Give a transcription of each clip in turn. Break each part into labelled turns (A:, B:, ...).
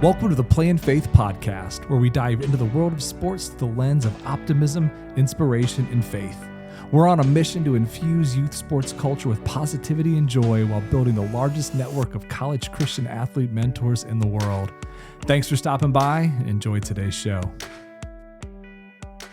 A: Welcome to the Play in Faith podcast, where we dive into the world of sports through the lens of optimism, inspiration, and faith. We're on a mission to infuse youth sports culture with positivity and joy while building the largest network of college Christian athlete mentors in the world. Thanks for stopping by. Enjoy today's show.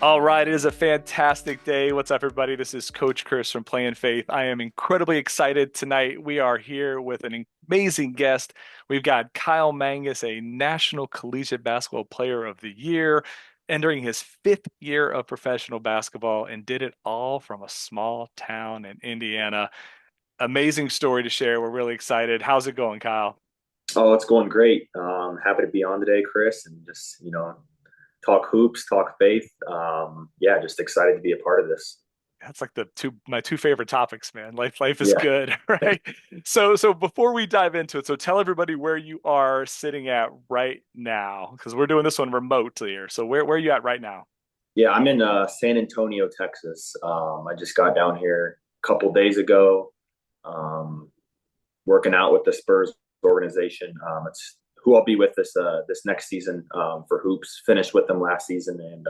A: All right, it is a fantastic day. What's up, everybody? This is Coach Chris from Play in Faith. I am incredibly excited tonight. We are here with an amazing guest. We've got Kyle Mangas, a National Collegiate Basketball Player of the Year, entering his 5th year of professional basketball, and did it all from a small town in Indiana. Amazing story to share. We're really excited. How's it going, Kyle?
B: Oh, it's going great. Happy to be on today, Chris, and just, talk hoops, talk faith. Just excited to be a part of this.
A: That's like my two favorite topics, man. Life is
B: Yeah.
A: good, right? So before we dive into it, so tell everybody where you are sitting at right now, because we're doing this one remotely here. So where are you at right now?
B: Yeah, I'm in San Antonio, Texas. I just got down here a couple days ago, working out with the Spurs organization. It's who I'll be with this next season for hoops. Finished with them last season, and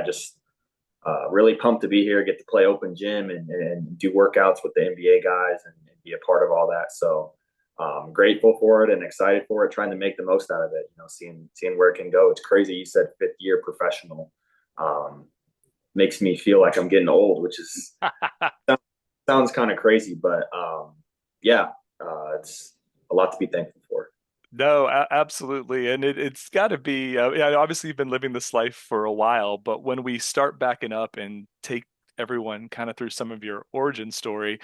B: just really pumped to be here, get to play open gym and do workouts with the NBA guys and be a part of all that. So grateful for it and excited for it, trying to make the most out of it, seeing where it can go. It's crazy. You said 5th year professional. Makes me feel like I'm getting old, which is sounds kind of crazy, but it's a lot to be thankful for.
A: No, absolutely. And it's got to be, obviously you've been living this life for a while, but when we start backing up and take everyone kind of through some of your origin story,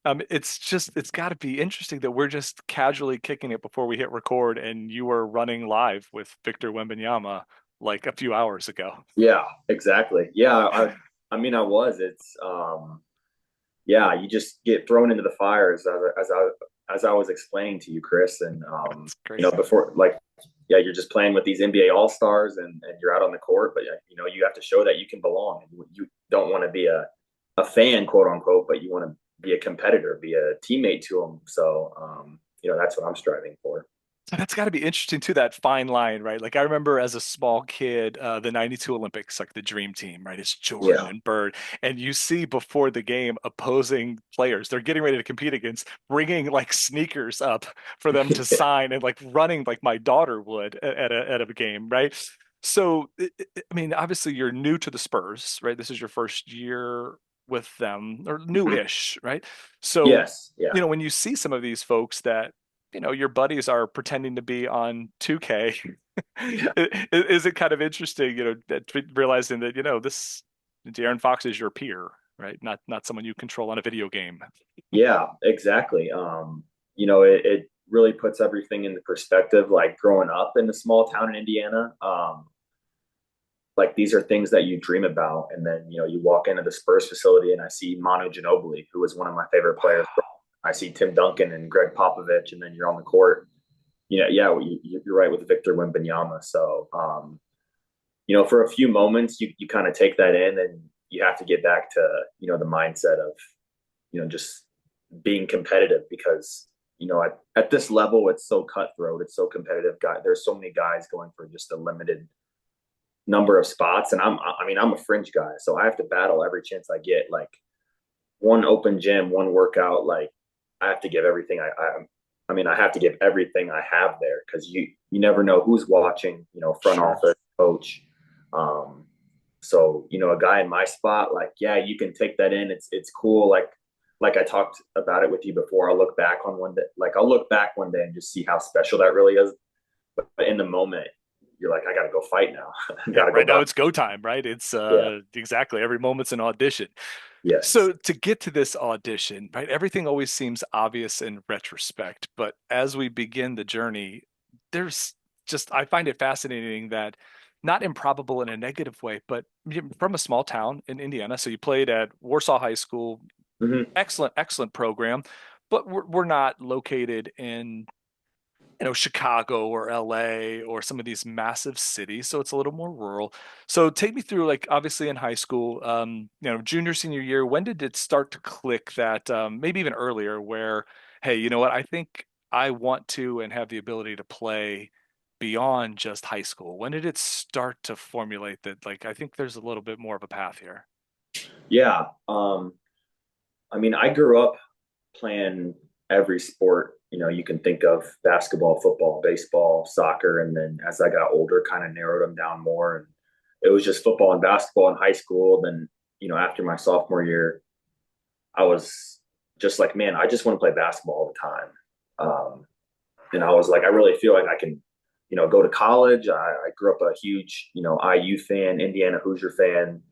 A: it's got to be interesting that we're just casually kicking it before we hit record and you were running live with Victor Wembanyama like a few hours ago.
B: Yeah, exactly. Yeah. I was, you just get thrown into the fire as I was explaining to you, Chris, and before, you're just playing with these NBA All-Stars and you're out on the court, but you have to show that you can belong. You don't want to be a fan, quote unquote, but you want to be a competitor, be a teammate to them. So, that's what I'm striving for.
A: So that's got to be interesting too, that fine line, right? Like I remember as a small kid, the 92 Olympics, like the dream team, right? It's Jordan and Bird. And you see before the game opposing players, they're getting ready to compete against, bringing like sneakers up for them to sign and like running like my daughter would at a game, right? So, obviously you're new to the Spurs, right? This is your first year with them, or newish, right? So,
B: yes, yeah.
A: when you see some of these folks that your buddies are pretending to be on 2K. Is it kind of interesting, realizing that, this De'Aaron Fox is your peer, right? Not someone you control on a video game.
B: Yeah, exactly. It really puts everything into perspective, like growing up in a small town in Indiana. Like these are things that you dream about. And then, you walk into the Spurs facility and I see Manu Ginobili, who was one of my favorite players. I see Tim Duncan and Greg Popovich, and then you're on the court. You're right with Victor Wembanyama. So, for a few moments, you kind of take that in, and you have to get back to, the mindset of, just being competitive because, at this level, it's so cutthroat. It's so competitive. There's so many guys going for just a limited number of spots. And I'm a fringe guy, so I have to battle every chance I get. Like one open gym, one workout, like, I have to give everything I have to give everything I have there because you never know who's watching, front office, coach. So, a guy in my spot, like, yeah, you can take that in. It's cool. Like I talked about it with you before. I'll look back one day and just see how special that really is. But in the moment, you're like, I got to go fight now.
A: Right now it's go time, right? It's exactly, every moment's an audition.
B: Yes.
A: So to get to this audition, right, everything always seems obvious in retrospect, but as we begin the journey, I find it fascinating that, not improbable in a negative way, but from a small town in Indiana. So you played at Warsaw High School, excellent program, but we're not located in Chicago or LA or some of these massive cities. So it's a little more rural. So take me through, like, obviously in high school, junior, senior year, when did it start to click that, maybe even earlier, where, hey, you know what, I think I want to and have the ability to play beyond just high school? When did it start to formulate that, like, I think there's a little bit more of a path here?
B: Yeah. I mean, I grew up playing every sport, you can think of: basketball, football, baseball, soccer. And then as I got older, kind of narrowed them down more. And it was just football and basketball in high school. Then, after my sophomore year, I was just like, man, I just want to play basketball all the time. And I was like, I really feel like I can, go to college. I grew up a huge, IU fan, Indiana Hoosier fan.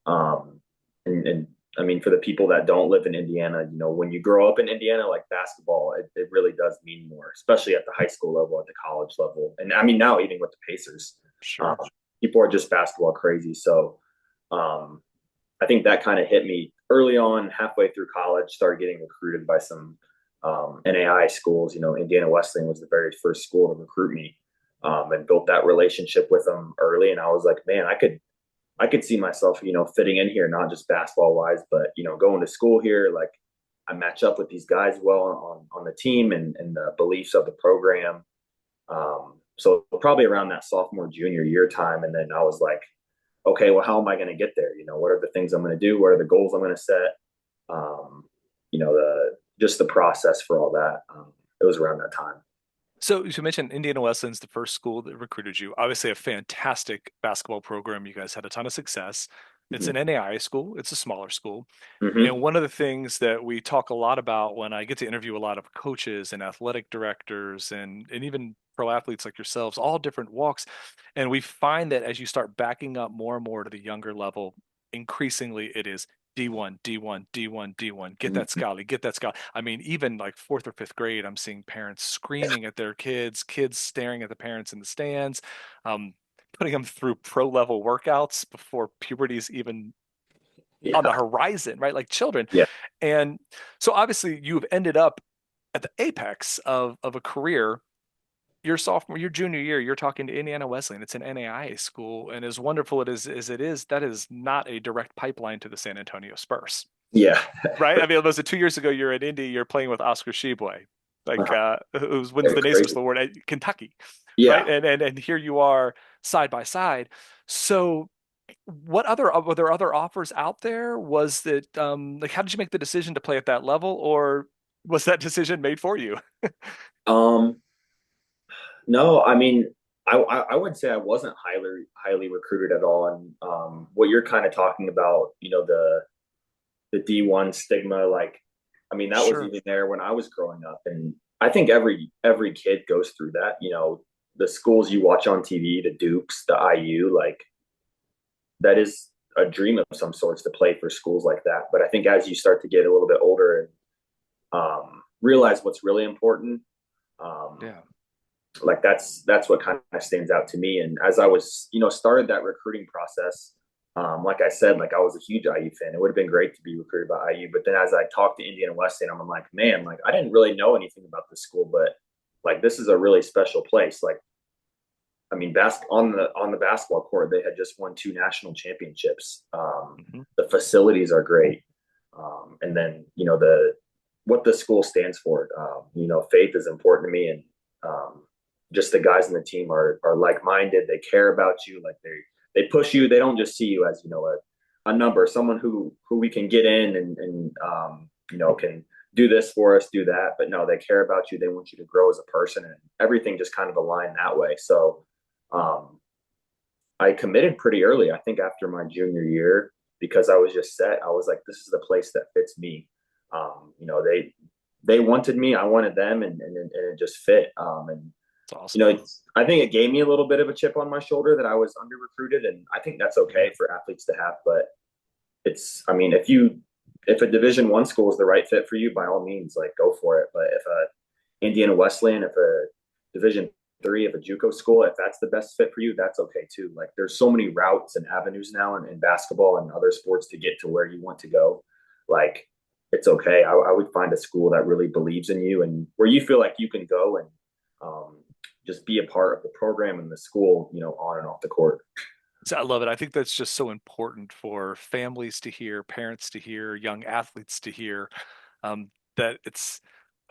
B: Um, and I mean, for the people that don't live in Indiana, when you grow up in Indiana, like basketball, it really does mean more, especially at the high school level, at the college level. And I mean, now even with the Pacers, um,
A: Sure.
B: people are just basketball crazy. So um, I think that kind of hit me early on, halfway through college, started getting recruited by some NAI schools. Indiana Wesleyan was the very first school to recruit me, and built that relationship with them early. And I was like, man, I could see myself, fitting in here, not just basketball wise, but, going to school here. Like, I match up with these guys well on the team, and the beliefs of the program. So probably around that sophomore, junior year time. And then I was like, okay, well, how am I going to get there? What are the things I'm going to do? What are the goals I'm going to set? Um, just the process for all that. It was around that time.
A: So you mentioned Indiana Wesleyan's the first school that recruited you. Obviously, a fantastic basketball program. You guys had a ton of success. It's
B: Mm-hmm.
A: an NAIA school. It's a smaller school.
B: Mm-hmm.
A: And one of the things that we talk a lot about when I get to interview a lot of coaches and athletic directors and even pro athletes like yourselves, all different walks, and we find that as you start backing up more and more to the younger level, increasingly it is D1, D1, D1, D1. Get that
B: Mm-hmm.
A: Scally, get that Scally. I mean, even like fourth or fifth grade, I'm seeing parents screaming at their kids, kids staring at the parents in the stands, um, putting them through pro level workouts before puberty's even on the
B: Yeah.
A: horizon, right? Like children.
B: Yeah.
A: And so obviously you've ended up at the apex of a career. Your sophomore, your junior year, you're talking to Indiana Wesleyan. It's an NAIA school, and as wonderful it is as it is, that is not a direct pipeline to the San Antonio Spurs,
B: Yeah.
A: right? I mean, was it 2 years ago? You're at Indy. You're playing with Oscar Shibwe, like
B: Uh-huh.
A: who wins
B: It
A: the
B: was
A: Naismith
B: crazy.
A: Award at Kentucky, right?
B: Yeah.
A: And here you are side by side. So what other were there other offers out there? Was it like how did you make the decision to play at that level, or was that decision made for you?
B: Um, no, I mean, I would say I wasn't highly recruited at all. And what you're kind of talking about, the D1 stigma, like, I mean, that was
A: Sure.
B: even there when I was growing up. And I think every kid goes through that. The schools you watch on TV, the Dukes, the IU, like, that is a dream of some sorts to play for schools like that. But I think as you start to get a little bit older and realize what's really important, um,
A: Yeah.
B: like that's what kind of stands out to me. And as I was, started that recruiting process, like I said, like, I was a huge IU fan. It would have been great to be recruited by IU, but then as I talked to Indiana Wesleyan, I'm like, man, like, I didn't really know anything about this school, but like, this is a really special place. Like, I mean, on the basketball court, they had just won two national championships.
A: Hmm.
B: The facilities are great, and then, the what the school stands for. Faith is important to me, and just the guys in the team are like minded. They care about you. Like, they push you. They don't just see you as, a number, someone who we can get in and can do this for us, do that. But no, they care about you. They want you to grow as a person, and everything just kind of aligned that way. So um, I committed pretty early. I think after my junior year, because I was just set. I was like, this is the place that fits me. They wanted me, I wanted them, and it just fit. And
A: It's awesome.
B: I think it gave me a little bit of a chip on my shoulder that I was under recruited, and I think that's
A: Yeah.
B: okay for athletes to have. But I mean, if a Division 1 school is the right fit for you, by all means, like, go for it. But if a Indiana Wesleyan, if a Division 3, if a JUCO school, if that's the best fit for you, that's okay too. Like, there's so many routes and avenues now in basketball and other sports to get to where you want to go. Like, it's okay. I would find a school that really believes in you and where you feel like you can go and um, just be a part of the program and the school, on and off the court.
A: So I love it. I think that's just so important for families to hear, parents to hear, young athletes to hear, that it's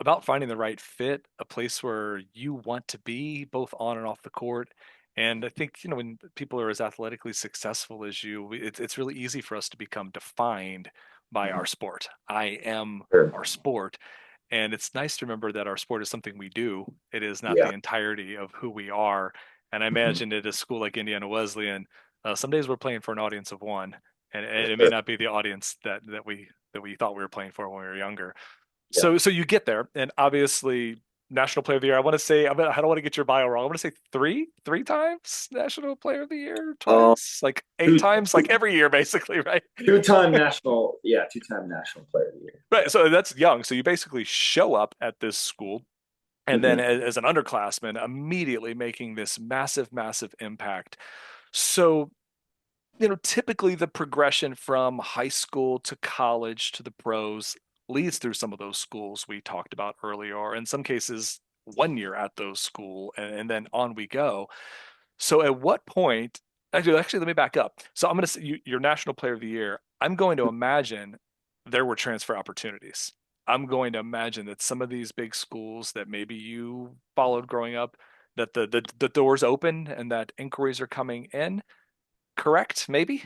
A: about finding the right fit, a place where you want to be both on and off the court. And I think, when people are as athletically successful as you, it's really easy for us to become defined by
B: Mhm.
A: our sport. I am
B: Sure.
A: our sport. And it's nice to remember that our sport is something we do. It is not
B: Yeah.
A: the entirety of who we are. And I
B: Mhm.
A: imagine at a school like Indiana Wesleyan, some days we're playing for an audience of one, and it may
B: Sure.
A: not be the audience that we thought we were playing for when we were younger.
B: Yeah.
A: So you get there, and obviously National Player of the Year. I want to say I don't want to get your bio wrong. I want to say three times National Player of the Year,
B: Um,
A: twice, like eight
B: two,
A: times, like every year, basically, right?
B: two-time national, yeah, two-time national player of the year.
A: Right.
B: Yeah.
A: So that's young. So you basically show up at this school, and then
B: Hmm.
A: as an underclassman, immediately making this massive, massive impact. So typically the progression from high school to college to the pros leads through some of those schools we talked about earlier, or in some cases, 1 year at those school, and then on we go. So at what point, actually, let me back up. So I'm going to say your National Player of the Year. I'm going to imagine there were transfer opportunities. I'm going to imagine that some of these big schools that maybe you followed growing up, that the doors open and that inquiries are coming in. Correct? Maybe.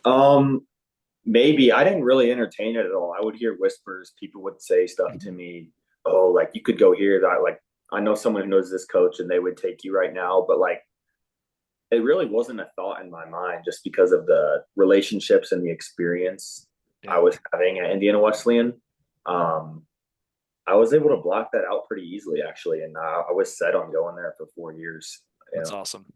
B: Um, Maybe I didn't really entertain it at all. I would hear whispers. People would say stuff to me. Oh, like you could go here. That like I know someone who knows this coach, and they would take you right now. But like it really wasn't a thought in my mind, just because of the relationships and the experience I
A: Yeah,
B: was having at Indiana Wesleyan. Um, I was able to block that out pretty easily, actually, and I was set on going there for 4 years.
A: that's
B: Yeah.
A: awesome.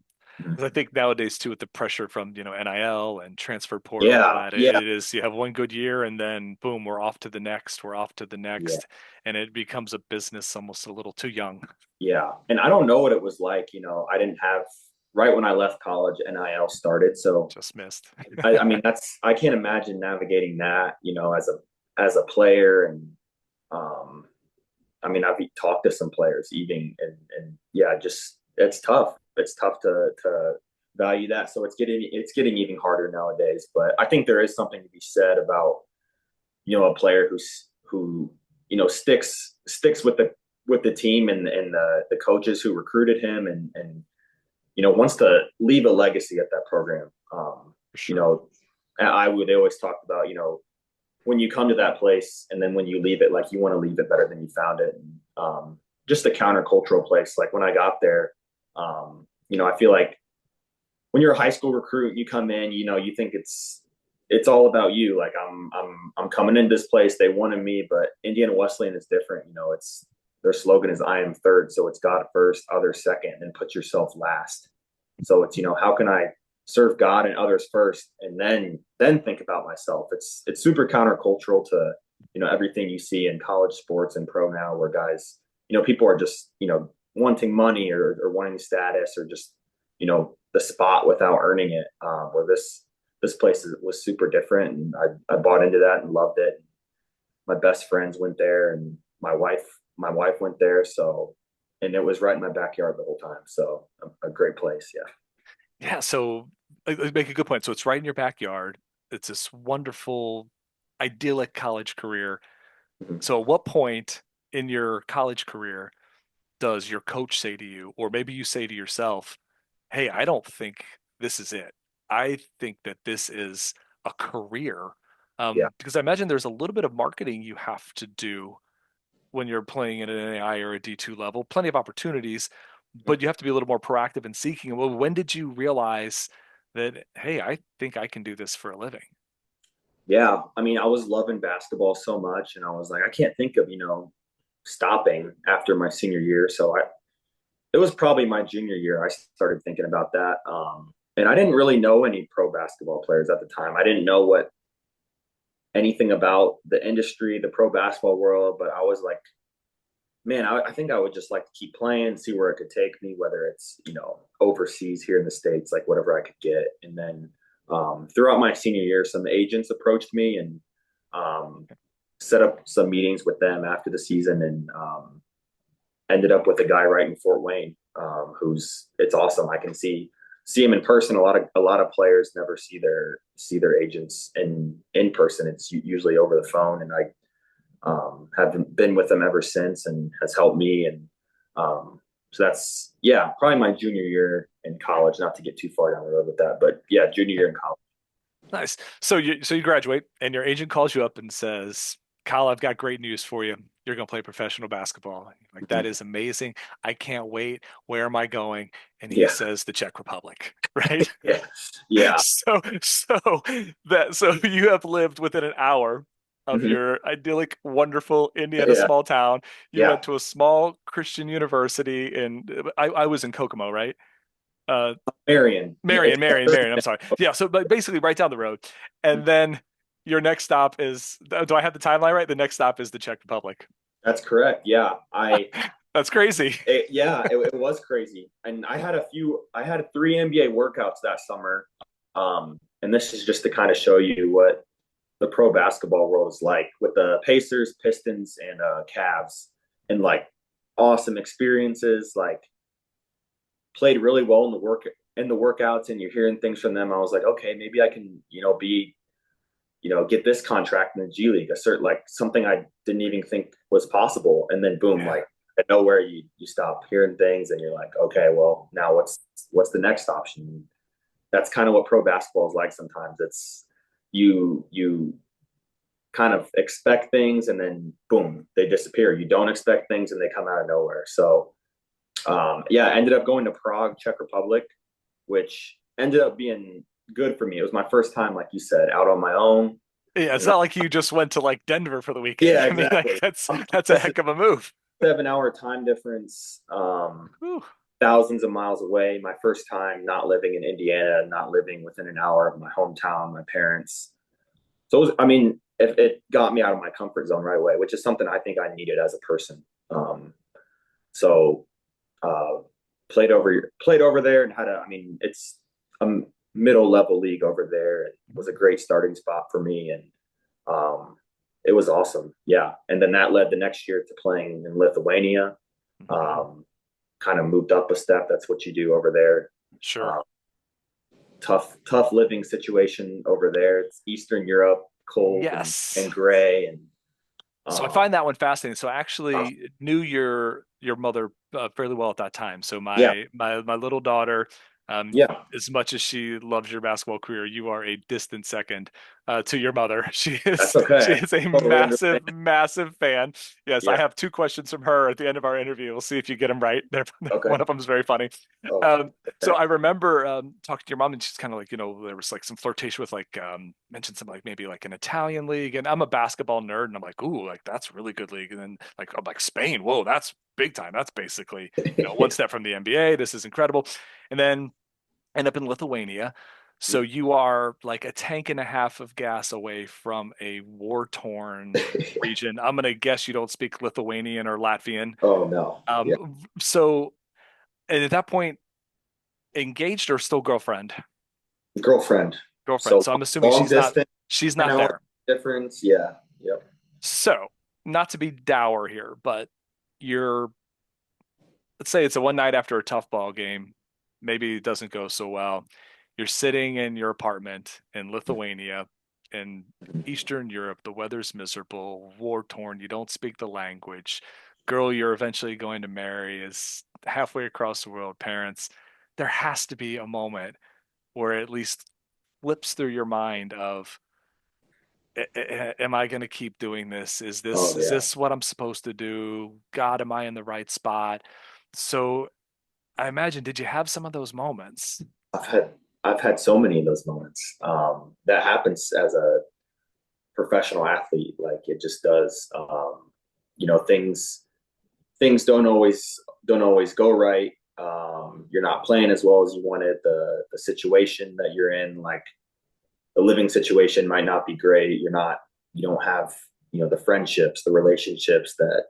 B: Mhm.
A: 'Cause I think nowadays too, with the pressure from NIL and transfer portal, all
B: Yeah,
A: that,
B: yeah,
A: it is you have one good year and then boom, we're off to the next, we're off to the
B: yeah.
A: next, and it becomes a business almost a little too young.
B: Yeah. And I don't know what it was like. I didn't have right when I left college, NIL started. So
A: Just missed.
B: I mean I can't imagine navigating that, as a player. And um I mean I've talked to some players even, and yeah, just it's tough. It's tough to value that. So it's getting even harder nowadays. But I think there is something to be said about, a player who sticks with the team, and the coaches who recruited him, and wants to leave a legacy at that program.
A: For
B: You
A: sure.
B: know, they always talked about, when you come to that place and then when you leave it, like you want to leave it better than you found it. And, just a countercultural place. Like when I got there, I feel like when you're a high school recruit, you come in, you think it's all about you. Like I'm coming into this place. They wanted me, but Indiana Wesleyan is different. It's their slogan is "I am third," so it's God first, others second, and put yourself last. So it's how can I serve God and others first, and then think about myself. It's super countercultural to everything you see in college sports and pro now, where guys, people are just wanting money, or wanting status, or just the spot without earning it. Where this place was super different, and I bought into that and loved it. My best friends went there, and my wife went there. So, and it was right in my backyard the whole time. So a great place. Yeah.
A: Yeah, so make a good point. So it's right in your backyard. It's this wonderful, idyllic college career.
B: Mhm.
A: So at what point in your college career does your coach say to you, or maybe you say to yourself, hey, I don't think this is it. I think that this is a career.
B: Yeah.
A: Because I imagine there's a little bit of marketing you have to do when you're playing at an AI or a D2 level, plenty of opportunities, but you have to be a little more proactive in seeking. Well, when did you realize that, hey, I think I can do this for a living?
B: Yeah. I mean, I was loving basketball so much, and I was like, I can't think of, stopping after my senior year. So it was probably my junior year I started thinking about that. And I didn't really know any pro basketball players at the time. I didn't know what anything about the industry, the pro basketball world, but I was like, man, I think I would just like to keep playing, see where it could take me, whether it's, overseas, here in the States, like whatever I could get. And then throughout my senior year, some agents approached me, and um, set up some meetings with them after the season, and ended up with a guy right in Fort Wayne, who's it's awesome. I can see him in person. A lot of players never see their agents in person. It's usually over the phone, and have been with them ever since and has helped me. And so that's, yeah, probably my junior year in college, not to get too far down the road with that, but yeah, junior year in college.
A: Nice. So you graduate and your agent calls you up and says, "Kyle, I've got great news for you. You're going to play professional basketball." Like, that
B: Mhm.
A: is amazing. I can't wait. Where am I going? And he
B: Yeah.
A: says the Czech Republic, right?
B: Yeah. Yeah.
A: So you have lived within an hour of
B: Hmm.
A: your idyllic, wonderful Indiana
B: Yeah.
A: small town. You
B: Yeah.
A: went to a small Christian university and I was in Kokomo, right? Uh,
B: Marion. Yeah. It's
A: Marion. I'm sorry. Yeah. So, but basically, right down the road, and then your next stop is. Do I have the timeline right? The next stop is the Czech Republic.
B: That's correct. Yeah.
A: That's crazy.
B: It was crazy. And I had 3 NBA workouts that summer. And this is just to kind of show you what the pro basketball world is like with the Pacers, Pistons, and Cavs, and like awesome experiences. Like played really well in the workouts, and you're hearing things from them. I was like, okay, maybe I can, get this contract in the G League, a certain like something I didn't even think was possible. And then boom,
A: Yeah.
B: like at nowhere you stop hearing things and you're like, okay, well now what's the next option? That's kind of what pro basketball is like sometimes. It's you kind of expect things and then boom, they disappear. You don't expect things and they come out of nowhere. So yeah, I ended up going to Prague, Czech Republic, which ended up being good for me. It was my first time, like you said, out on my own.
A: Yeah. It's
B: You know,
A: not like you just went to like Denver for the weekend.
B: yeah,
A: I mean, like
B: exactly. I'm
A: that's a
B: just a
A: heck of a move.
B: 7 hour time difference,
A: Whew.
B: thousands of miles away. My first time not living in Indiana, not living within an hour of my hometown, my parents. So, I mean, it got me out of my comfort zone right away, which is something I think I needed as a person. So, uh, played over there and had I mean, it's a middle level league over there. It was a great starting spot for me, and um, it was awesome. Yeah, and then that led the next year to playing in Lithuania.
A: Mhm.
B: Um, kind of moved up a step. That's what you do over there.
A: Sure.
B: Uh, tough living situation over there. It's Eastern Europe, cold
A: Yes.
B: and gray, and
A: So I
B: um,
A: find that one fascinating. So I actually knew your mother fairly well at that time. So
B: yeah,
A: my little daughter,
B: yeah,
A: as much as she loves your basketball career, you are a distant second to your mother.
B: that's
A: She
B: okay.
A: is a
B: Totally understand.
A: massive fan. Yes, I
B: Yeah,
A: have two questions from her at the end of our interview. We'll see if you get them right.
B: okay.
A: One of them is very funny.
B: Oh,
A: Um, so
B: okay.
A: I remember talking to your mom, and she's kind of like, there was like some flirtation with like mentioned something like maybe like an Italian league, and I'm a basketball nerd, and I'm like, ooh, like that's really good league, and then like I'm like Spain, whoa, that's big time. That's basically one step from the NBA. This is incredible, and then end up in Lithuania. So you are like a tank and a half of gas away from a war-torn region. I'm gonna guess you don't speak Lithuanian or Latvian.
B: Oh no. Yeah.
A: So and at that point, engaged or still girlfriend?
B: Girlfriend.
A: Girlfriend.
B: So
A: So I'm assuming
B: long distance,
A: she's
B: 10
A: not
B: hour
A: there.
B: difference. Yeah. Yep.
A: So not to be dour here, but you're let's say it's a one night after a tough ball game. Maybe it doesn't go so well. You're sitting in your apartment in Lithuania in Eastern Europe. The weather's miserable, war torn. You don't speak the language. Girl you're eventually going to marry is halfway across the world, parents. There has to be a moment where it at least flips through your mind of am I going to keep doing this?
B: Oh
A: Is
B: yeah.
A: this what I'm supposed to do? God, am I in the right spot? So I imagine, did you have some of those moments?
B: I've had I've had so many of those moments. That happens as a professional athlete. Like it just does. Things don't always go right. You're not playing as well as you wanted. The situation that you're in, like the living situation, might not be great. You don't have the friendships, the relationships that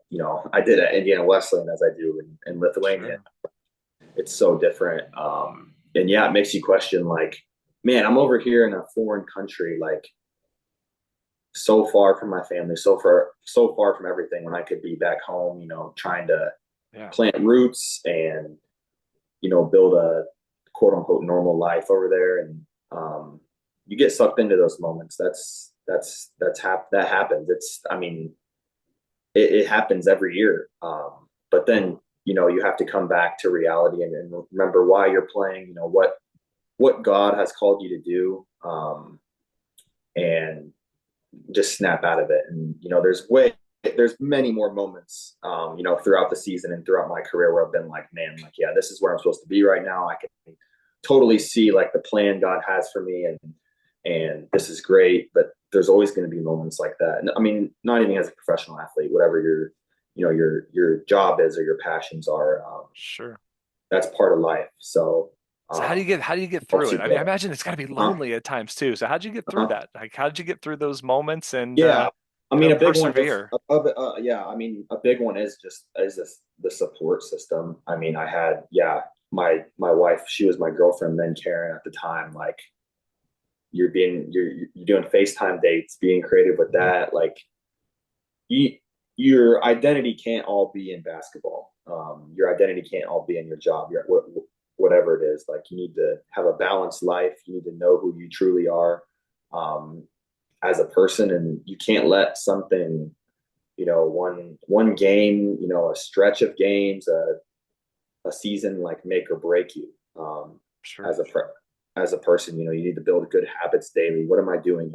B: I did at Indiana Wesleyan as I do in Lithuania.
A: Sure.
B: It's so different. And yeah, it makes you question like, man, I'm over here in a foreign country, like so far from my family, so far from everything when I could be back home, trying to
A: Yeah.
B: plant roots and, build a quote unquote normal life over there. And you get sucked into those moments. That happens. I mean, it happens every year. But then, you have to come back to reality and remember why you're playing, what God has called you to do. And just snap out of it. And, there's many more moments, throughout the season and throughout my career where I've been like, man, like, yeah, this is where I'm supposed to be right now. I can totally see like the plan God has for me, and this is great. But there's always going to be moments like that. And I mean, not even as a professional athlete, whatever your job is or your passions are,
A: Sure.
B: that's part of life. So
A: So
B: um,
A: how do you get through
B: helps
A: it?
B: you
A: I mean, I
B: grow.
A: imagine it's got to be
B: Uh,
A: lonely at times too. So how did you get through
B: uh,
A: that? Like, how did you get through those moments and
B: yeah, I mean, a big one is,
A: persevere?
B: yeah, I mean, a big one is just is this the support system. I mean, I had, yeah, my wife, she was my girlfriend then, Karen, at the time. Like, you're doing FaceTime dates, being creative with that. Like, you your identity can't all be in basketball. Your identity can't all be in your job. Whatever it is, like, you need to have a balanced life. You need to know who you truly are, um, as a person, and you can't let something, one game, a stretch of games, a season, like, make or break you,
A: Sure.
B: as a as a person. You need to build good habits daily. What am I doing?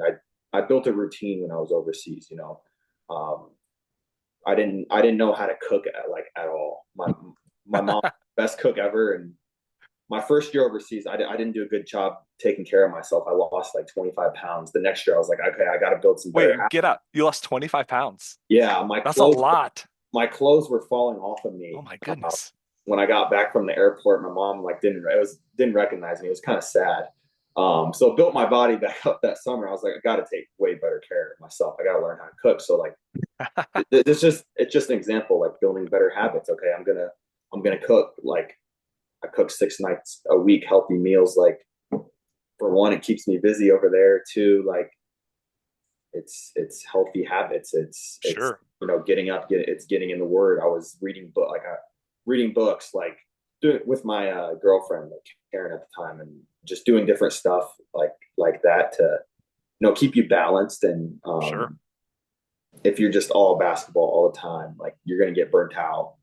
B: I built a routine when I was overseas. Um, I didn't know how to cook at all. My mom, best cook ever, and my first year overseas, I didn't do a good job taking care of myself. I lost like 25 pounds. The next year, I was like, okay, I got to build some better
A: Wait,
B: habits.
A: get up. You lost 25 pounds.
B: Yeah,
A: That's a lot.
B: my clothes were falling off of
A: Oh
B: me,
A: my goodness.
B: when I got back from the airport. My mom, like, didn't recognize me. It was kind of sad. So built my body back up that summer. I was like, I got to take way better care of myself. I got to learn how to cook. So, like, it's just an example, like, building better habits. Okay, I'm gonna cook. Like, I cook 6 nights a week, healthy meals. Like, for one, it keeps me busy over there. Two, like, it's healthy habits. It's
A: Sure.
B: getting up, it's getting in the word. I was reading books, like, doing with my girlfriend, like, Karen, at the time, and just doing different stuff like that to keep you balanced. And
A: Sure.
B: if you're just all basketball all the time, like, you're gonna get burnt out.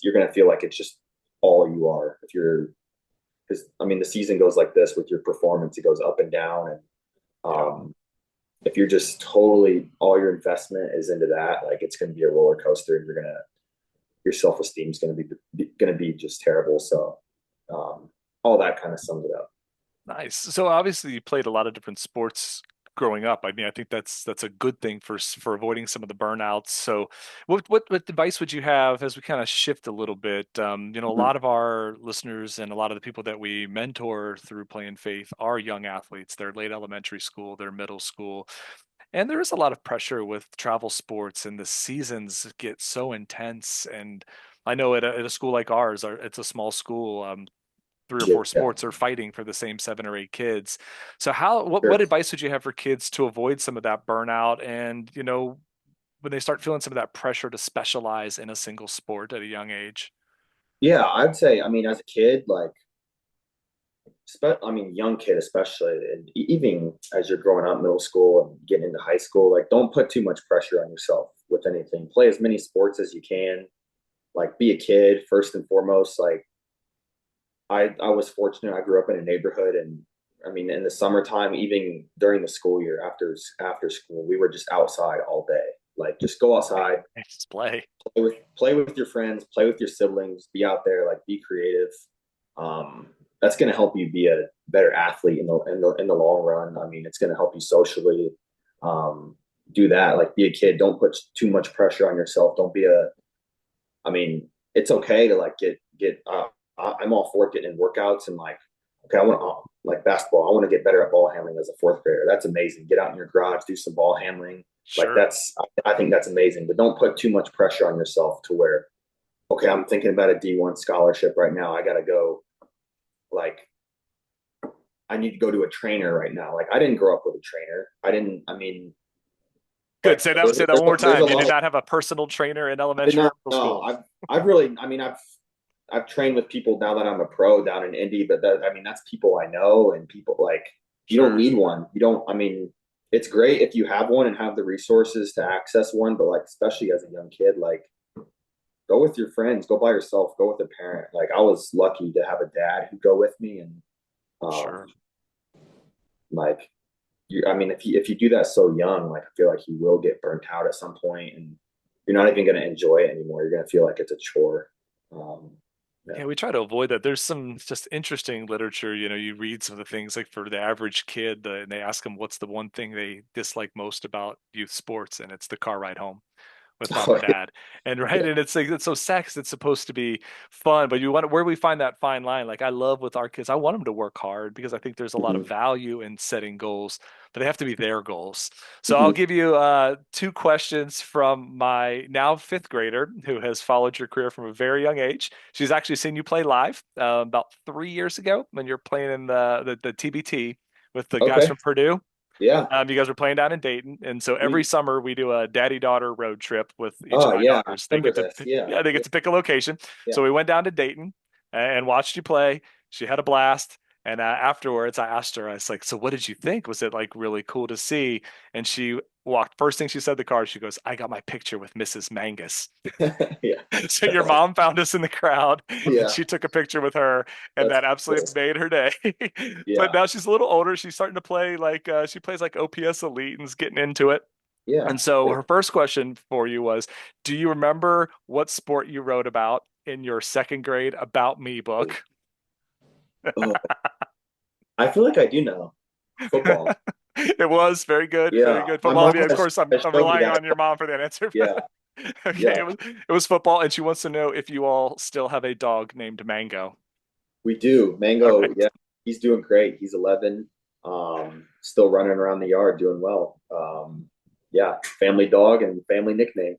B: You're gonna feel like it's just all you are. If you're Because, I mean, the season goes like this with your performance. It goes up and down. And
A: Yeah.
B: if you're just totally, all your investment is into that, like, it's going to be a roller coaster, and your self-esteem is going to be just terrible. So, all that kind of sums it up.
A: Nice. So obviously you played a lot of different sports growing up. I mean, I think that's a good thing for avoiding some of the burnouts. So what advice would you have as we kind of shift a little bit? A
B: Mm-hmm.
A: lot of our listeners and a lot of the people that we mentor through Play and Faith are young athletes. They're late elementary school, they're middle school. And there is a lot of pressure with travel sports, and the seasons get so intense. And I know at a school like ours, it's a small school. Three or four
B: Yeah,
A: sports are fighting for the same 7 or 8 kids. So how what
B: sure.
A: advice would you have for kids to avoid some of that burnout and when they start feeling some of that pressure to specialize in a single sport at a young age?
B: Yeah, I'd say, I mean, as a kid, like, I mean, young kid especially, and even as you're growing up, middle school and getting into high school, like, don't put too much pressure on yourself with anything. Play as many sports as you can. Like, be a kid first and foremost. Like, I was fortunate. I grew up in a neighborhood, and I mean, in the summertime, even during the school year, after school, we were just outside all day. Like, just go outside,
A: Display.
B: play with your friends, play with your siblings, be out there, like, be creative. That's going to help you be a better athlete in the long run. I mean, it's going to help you socially. Do that, like, be a kid. Don't put too much pressure on yourself. Don't be a I mean, it's okay to, like, get. I'm all for getting in workouts and, like, okay, I want to, like, basketball. I want to get better at ball handling as a fourth grader. That's amazing. Get out in your garage, do some ball handling. Like,
A: Sure.
B: I think that's amazing. But don't put too much pressure on yourself to where, okay, I'm thinking about a D1 scholarship right now. I got to go. Like, I need to go to a trainer right now. Like, I didn't grow up with a trainer. I didn't. I mean,
A: Good.
B: like,
A: Say that one more
B: there's a
A: time. You did
B: lot.
A: not have a personal trainer in
B: I did
A: elementary or
B: not
A: middle
B: know.
A: school.
B: I've really, I mean, I've trained with people now that I'm a pro down in Indy, but I mean, that's people I know, and people, like, you don't
A: Sure.
B: need one. You don't, I mean, it's great if you have one and have the resources to access one, but like especially as a young kid, like go with your friends, go by yourself, go with a parent. Like I was lucky to have a dad who go with me, and um
A: Sure.
B: like I mean, if you do that so young, like I feel like you will get burnt out at some point, and you're not even going to enjoy it anymore. You're going to feel like it's a chore. Um, yeah.
A: Yeah, we try to avoid that. There's some just interesting literature. You read some of the things like for the average kid, and they ask them what's the one thing they dislike most about youth sports, and it's the car ride home with mom
B: Oh,
A: or dad. And right,
B: yeah.
A: and it's like it's so sex. It's supposed to be fun, but you want where we find that fine line. Like I love with our kids, I want them to work hard because I think there's a lot of
B: Hmm.
A: value in setting goals, but they have to be their goals. So I'll
B: Hmm.
A: give you two questions from my now fifth grader who has followed your career from a very young age. She's actually seen you play live about 3 years ago when you're playing in the TBT with the guys
B: Okay.
A: from Purdue.
B: Yeah.
A: You guys were playing down in Dayton, and so every
B: We.
A: summer we do a daddy-daughter road trip with each of
B: Oh
A: my
B: yeah. I
A: daughters. They
B: remember
A: get to,
B: this. Yeah.
A: yeah, they
B: Yeah.
A: get to pick a location.
B: Yeah.
A: So we went down to Dayton and watched you play. She had a blast. And afterwards, I asked her, I was like, "So what did you think? Was it like really cool to see?" And she walked. First thing she said in the car, she goes, "I got my picture with Mrs. Mangas."
B: Yeah.
A: So
B: That's
A: your
B: awesome.
A: mom found us in the crowd, and
B: Yeah.
A: she took a picture with her, and
B: That's
A: that absolutely
B: cool.
A: made her day. But
B: Yeah.
A: now she's a little older. She's starting to play like she plays like OPS Elite and's getting into it.
B: Yeah.
A: And so
B: Yeah.
A: her first question for you was, do you remember what sport you wrote about in your second grade About Me book?
B: Oh, I feel like I do know football.
A: It was very good, very
B: Yeah.
A: good
B: My
A: football.
B: mom
A: Yeah, of
B: has,
A: course, I'm
B: has
A: I'm
B: showed me
A: relying
B: that.
A: on your mom for that answer.
B: Yeah.
A: Okay,
B: Yeah.
A: it was football, and she wants to know if you all still have a dog named Mango.
B: We do.
A: All
B: Mango,
A: right.
B: yeah, he's doing great. He's 11, still running around the yard doing well. Yeah, family dog and family nickname.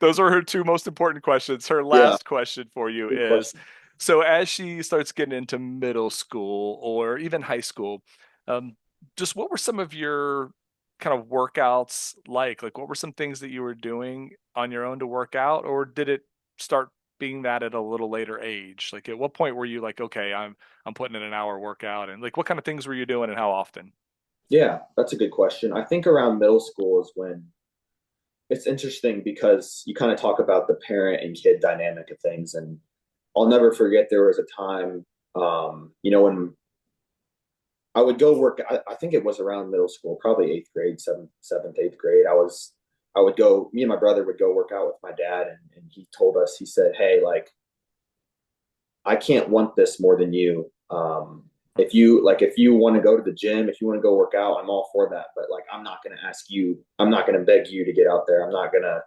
A: Those are her two most important questions. Her
B: Yeah,
A: last question for you
B: good
A: is,
B: question.
A: so as she starts getting into middle school or even high school, um, just what were some of your kind of workouts like? Like, what were some things that you were doing on your own to work out, or did it start being that at a little later age? Like, at what point were you like, okay, I'm putting in an hour workout, and like, what kind of things were you doing and how often?
B: Yeah, that's a good question. I think around middle school is when it's interesting because you kind of talk about the parent and kid dynamic of things. And I'll never forget there was a time, when I would go work. I think it was around middle school, probably eighth grade, seventh, eighth grade. I would go. Me and my brother would go work out with my dad, and he told us. He said, "Hey, like, I can't want this more than you. If you want to go to the gym, if you want to go work out, I'm all for that. But like, I'm not going to ask you. I'm not going to beg you to get out there. I'm not going to,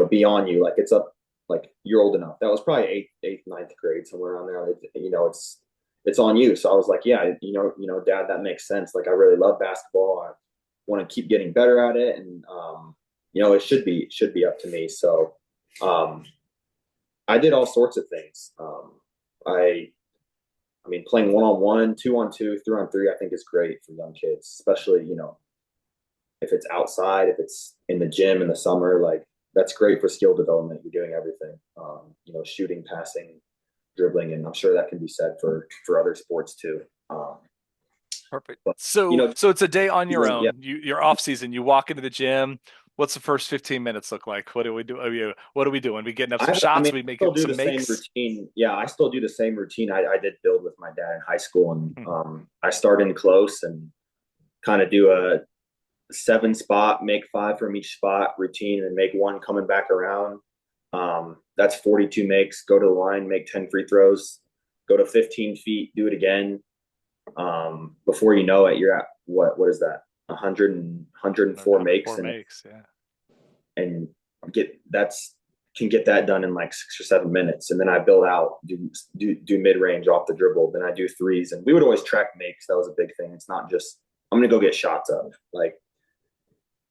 B: be on you. Like, it's up. Like, you're old enough. That was probably eighth, ninth grade, somewhere around there. It's on you. So I was like, yeah, Dad, that makes sense. Like, I really love basketball. I want to keep getting better at it, and it should be up to me. So, um, I did all sorts of things. I I mean, playing 1-on-1, 2-on-2, 3-on-3, I think is great for young kids, especially, if it's outside, if it's in the gym in the summer, like that's great for skill development. You're doing everything, shooting, passing, dribbling, and I'm sure that can be said for other sports too.
A: Perfect.
B: But you
A: So
B: know,
A: so it's a day on your
B: yeah,
A: own. You're off season. You walk into the gym. What's the first 15 minutes look like? What do we do? What are we doing? We getting up some
B: I
A: shots?
B: mean,
A: We
B: I still
A: making
B: do the
A: some
B: same
A: makes?
B: routine. Yeah, I still do the same routine I did build with my dad in high school, and
A: Hmm.
B: I start in close and kind of do a 7 spot, make 5 from each spot routine, and make one coming back around. That's 42 makes. Go to the line, make 10 free throws, go to 15 feet, do it again. Before you know it, you're at what is that? 104 makes,
A: 104
B: and
A: makes. Yeah.
B: and get that's can get that done in like 6 or 7 minutes. And then I build out, do mid range off the dribble. Then I do threes, and we would always track makes. That was a big thing. It's not just I'm gonna go get shots up. Like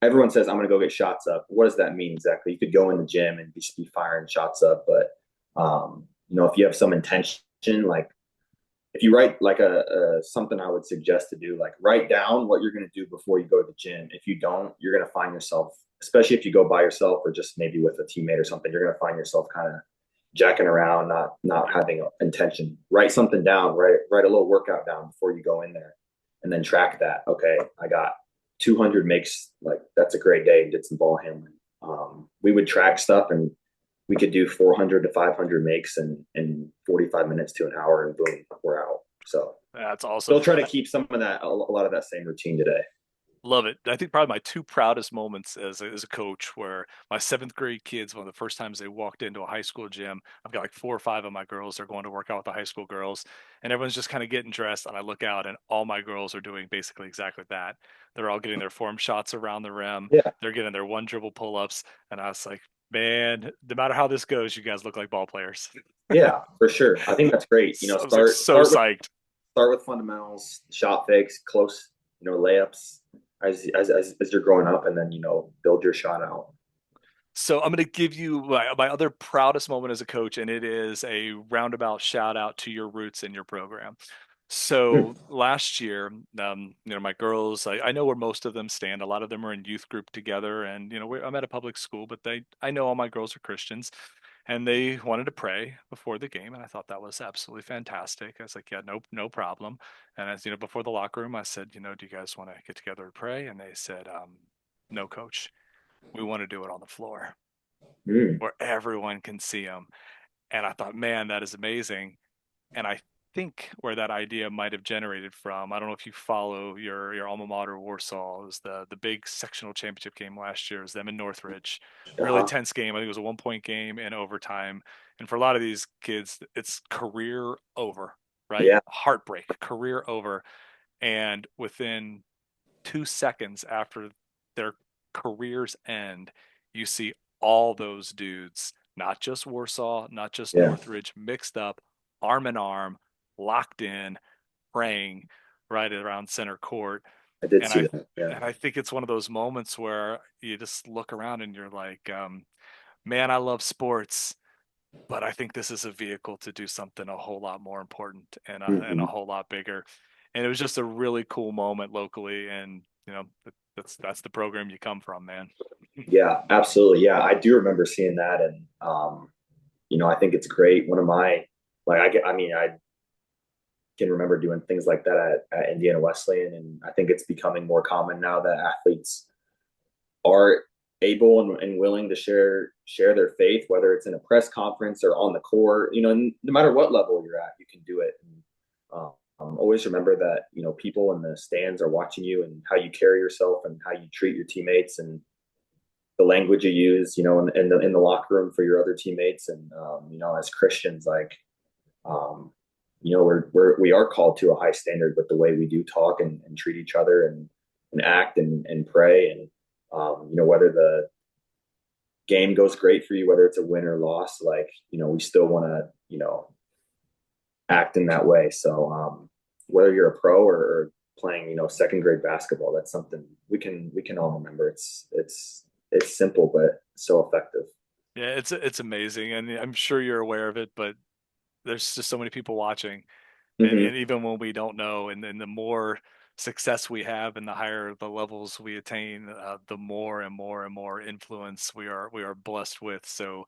B: everyone says, I'm gonna go get shots up. What does that mean exactly? You could go in the gym and just be firing shots up, but if you have some intention, like if you write like a something I would suggest to do, like write down what you're going to do before you go to the gym. If you don't, you're going to find yourself, especially if you go by yourself or just maybe with a teammate or something, you're going to find yourself kind of jacking around, not having intention. Write something down, write a little workout down before you go in there, and then track that. Okay, I got 200 makes like that's a great day and did some ball handling. We would track stuff and we could do 400 to 500 makes in 45 minutes to an hour and boom, we're out. So
A: That's awesome.
B: still try to keep some of that, a lot of that same routine today.
A: Love it. I think probably my two proudest moments as a coach were my seventh grade kids, one of the first times they walked into a high school gym. I've got like 4 or 5 of my girls. They're going to work out with the high school girls, and everyone's just kind of getting dressed. And I look out, and all my girls are doing basically exactly that. They're all getting their form shots around the rim.
B: Yeah.
A: They're getting their one dribble pull ups. And I was like, man, no matter how this goes, you guys look like ball players.
B: Yeah, for sure. I think that's great.
A: So I was like so psyched.
B: Start with fundamentals, shot fakes, close, layups as you're growing up, and then build your shot out.
A: So I'm going to give you my other proudest moment as a coach, and it is a roundabout shout out to your roots in your program.
B: Hmm.
A: So last year, my girls, I know where most of them stand. A lot of them are in youth group together, and I'm at a public school, but I know all my girls are Christians, and they wanted to pray before the game, and I thought that was absolutely fantastic. I was like, yeah, no problem. And as before the locker room, I said, do you guys want to get together and pray? And they said, no, coach, we want to do it on the floor
B: Hmm.
A: where everyone can see them. And I thought, man, that is amazing. And I think where that idea might have generated from, I don't know if you follow your alma mater, Warsaw. It was the big sectional championship game last year. It was them in Northridge. Really
B: Uh-huh.
A: tense game. I think it was a 1 point game in overtime. And for a lot of these kids, it's career over, right?
B: Yeah,
A: Heartbreak, career over. And within 2 seconds after their careers end, you see all those dudes, not just Warsaw, not just
B: yeah,
A: Northridge, mixed up, arm in arm, locked in, praying right around center court.
B: I did
A: And
B: see
A: I
B: that. Yeah.
A: and I think it's one of those moments where you just look around and you're like, man, I love sports, but I think this is a vehicle to do something a whole lot more important and a
B: Hmm.
A: whole lot bigger. And it was just a really cool moment locally, and that's the program you come from, man.
B: Yeah, absolutely. Yeah, I do remember seeing that, and I think it's great. One of my like I get, I mean, I can remember doing things like that at Indiana Wesleyan, and I think it's becoming more common now that athletes are able and willing to share their faith, whether it's in a press conference or on the court. No matter what level you're at, you can do it. And, always remember that people in the stands are watching you and how you carry yourself and how you treat your teammates and the language you use. In the locker room for your other teammates. And as Christians, like we are called to a high standard with the way we do talk and treat each other and act and pray and whether the game goes great for you, whether it's a win or loss, like we still want to act in that way. So whether you're a pro or playing second grade basketball, that's something we can all remember. It's simple but so effective.
A: Yeah, it's amazing, and I'm sure you're aware of it, but there's just so many people watching,
B: Hmm.
A: and even when we don't know, and then the more success we have and the higher the levels we attain, the more and more and more influence we are blessed with. So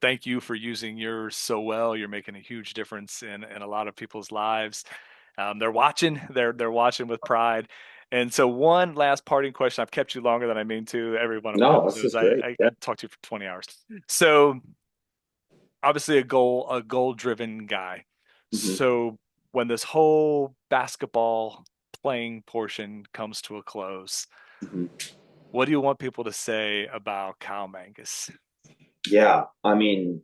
A: thank you for using yours so well. You're making a huge difference in a lot of people's lives. They're watching, they're watching with pride. And so one last parting question. I've kept you longer than I mean to. Every one of my
B: No, this
A: episodes
B: is
A: i
B: great.
A: i,
B: Yeah.
A: I talk to you for 20 hours. So obviously a goal driven guy.
B: Hmm.
A: So when this whole basketball playing portion comes to a close,
B: Hmm.
A: what do you want people to say about Kyle Mangas?
B: Yeah, I mean,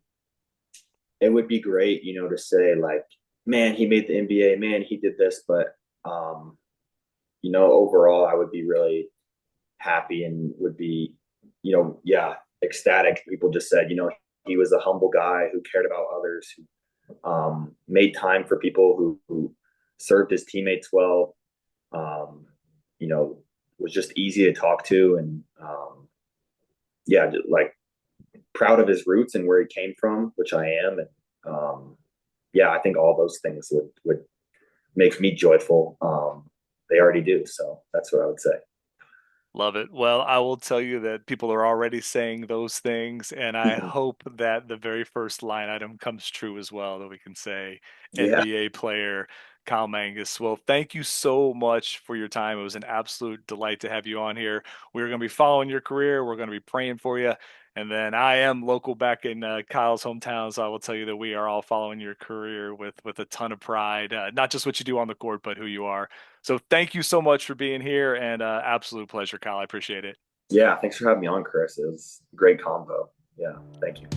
B: it would be great, to say like, man, he made the NBA, man, he did this, but um, overall, I would be really happy and would be, yeah, ecstatic. People just said, he was a humble guy who cared about others, who made time for people who served his teammates well, um, you know, was just easy to talk to. And yeah, like proud of his roots and where he came from, which I am. And yeah, I think all those things would make me joyful. They already do. So that's what I would say.
A: Love it. Well, I will tell you that people are already saying those things, and I hope that the very first line item comes true as well, that we can say
B: Yeah.
A: NBA player Kyle Mangas. Well, thank you so much for your time. It was an absolute delight to have you on here. We're going to be following your career. We're going to be praying for you. And then I am local back in Kyle's hometown, so I will tell you that we are all following your career with a ton of pride, not just what you do on the court, but who you are. So thank you so much for being here, and absolute pleasure, Kyle. I appreciate it.
B: Yeah, thanks for having me on, Chris. It was a great combo. Yeah, thank you.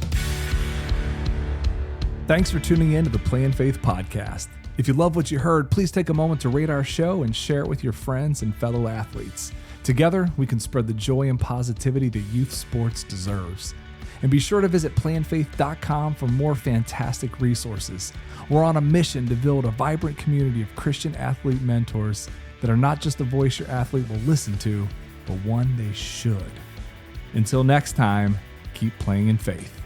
C: Thanks for tuning in to the Play in Faith podcast. If you love what you heard, please take a moment to rate our show and share it with your friends and fellow athletes. Together, we can spread the joy and positivity that youth sports deserves. And be sure to visit playinfaith.com for more fantastic resources. We're on a mission to build a vibrant community of Christian athlete mentors that are not just a voice your athlete will listen to, but one they should. Until next time, keep playing in faith.